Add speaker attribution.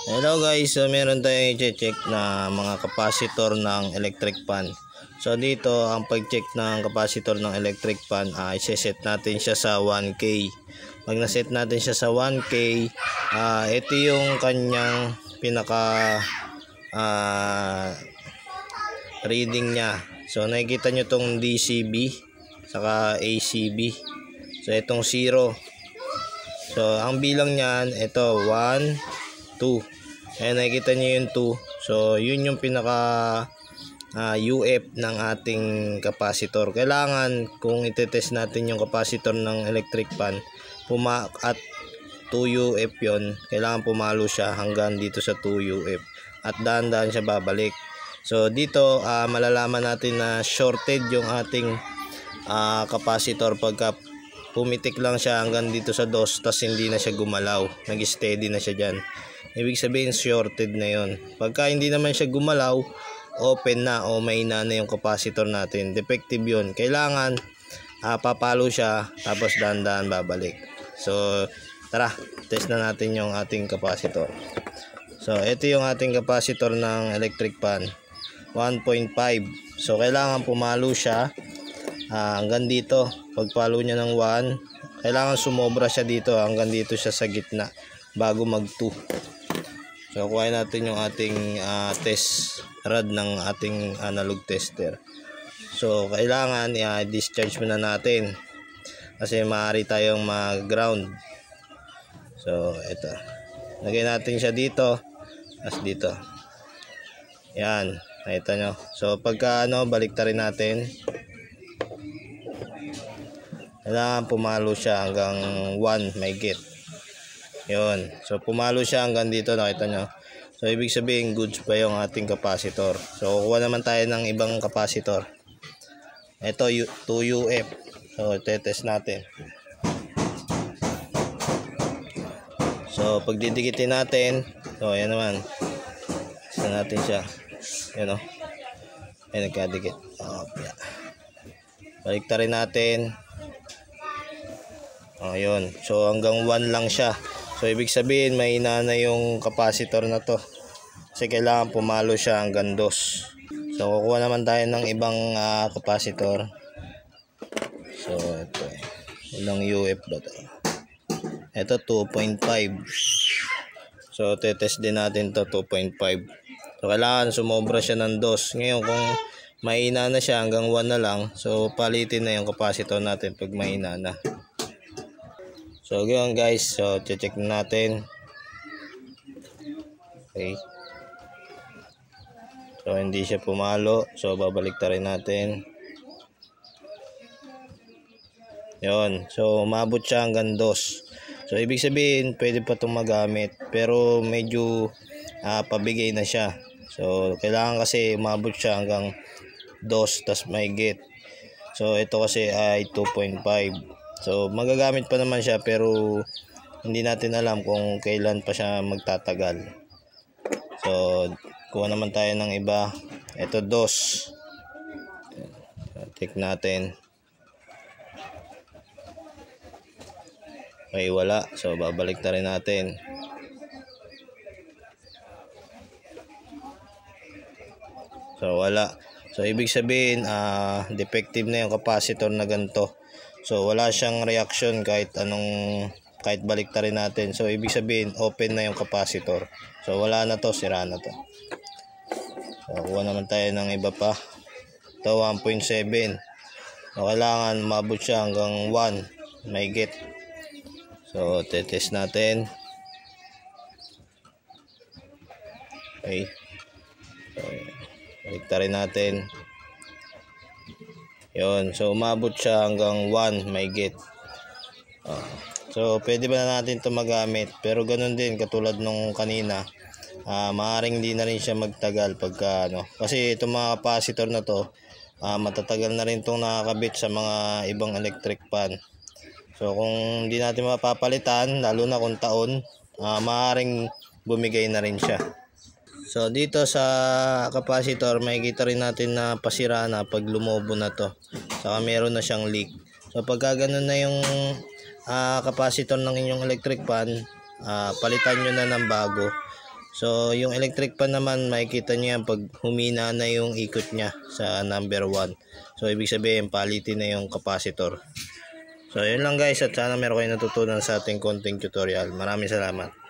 Speaker 1: Hello guys, so meron tayong i-check na mga capacitor ng electric fan. So dito ang pag-check ng capacitor ng electric fan, i-set natin siya sa 1K. Pag na-set natin siya sa 1K, ito yung kanyang pinaka reading niya. So nakikita nyo tong DCB saka ACB. So itong 0. So ang bilang niyan, ito 1, 2. Ayan, nakikita nyo yung 2. So yun yung pinaka UF ng ating capacitor. Kailangan kung itetest natin yung capacitor ng electric fan at 2 UF yon, kailangan pumalo siya hanggang dito sa 2 UF at dahan-dahan siya babalik. So dito malalaman natin na shorted yung ating capacitor pagka pumitik lang siya hanggang dito sa 2 tas hindi na siya gumalaw, nag-steady na siya dyan. Ibig sabihin shorted na yon. Pagka hindi naman siya gumalaw, open na o mahina na yung capacitor natin, defective yon. Kailangan papalo siya tapos dahan-dahan babalik. So tara, test na natin yung ating capacitor. So ito yung ating capacitor ng electric fan, 1.5. So kailangan pumalo siya hanggang dito. Pagpalo niya ng 1, kailangan sumobra siya dito hanggang dito siya sa gitna bago mag 2. So kuhain natin yung ating test rod ng ating analog tester. So kailangan i-discharge muna natin kasi maaari tayong mag-ground. So ito, lagay natin siya dito as dito. Yan, nakita nyo. So pagka baliktarin natin, kailangan pumalo siya hanggang 1 may get. Yun. So pumalo siya hanggang dito, nakita nyo. So ibig sabihin goods pa yung ating capacitor. So kuha naman tayo ng ibang capacitor. Ito 2 UF. So tetest natin. So pagdidikitin natin, so ayan naman. Isa natin siya. Ayan o. Ayan, nagkadikit. Yeah. Baliktarin natin. Ayun. So hanggang 1 lang siya. So ibig sabihin mahina na yung capacitor na to. Kasi kailangan pumalo siya hanggang 2. So kukuha naman tayo ng ibang capacitor. So ito. Ilang UF ba to? Ito 2.5. So tetest din natin to 2.5. So kailangan sumobra siya ng 2. Ngayon kung mahina na siya hanggang 1 na lang, so palitin na yung capacitor natin pag mahina na. So ganyan guys, so check na natin. Okay. So hindi siya pumalo, so babalik rin natin. Yon, so umabot siya hanggang 2. So ibig sabihin pwede pa itong magamit, pero medyo pabigay na siya. So kailangan kasi umabot siya hanggang 2 tas may get. So ito kasi ay 2.5. So magagamit pa naman siya pero hindi natin alam kung kailan pa siya magtatagal. So kuha naman tayo ng iba. Ito 2. Check natin. May wala. So babalik na rin natin. So wala. So ibig sabihin defective na yung capacitor na ganito. So wala siyang reaction kahit balik na rin natin. So ibig sabihin open na yung capacitor. So wala na to, sira na to. So kuha naman tayo ng iba pa. Ito 1.7. So kailangan mabot siya hanggang 1 may get. So tetest natin. Okay. So balik na rin natin. Yun, so umabot siya hanggang 1 may get. So pwede ba na natin ito magamit, pero ganun din katulad nung kanina, maaaring hindi na rin siya magtagal pagka kasi itong mga capacitor na to matatagal na rin itong nakakabit sa mga ibang electric fan. So kung hindi natin mapapalitan, lalo na kung taon, maaaring bumigay na rin siya. So dito sa capacitor makikita rin natin na pasira na pag lumobo na to. Saka meron na siyang leak. So pagka ganun na yung capacitor ng inyong electric fan, palitan nyo na ng bago. So, yung electric fan naman, makikita nyo yan pag humina na yung ikot niya sa number 1. So, ibig sabihin, palitin na yung capacitor. So, yun lang guys, at sana meron kayo natutunan sa ating konting tutorial. Maraming salamat.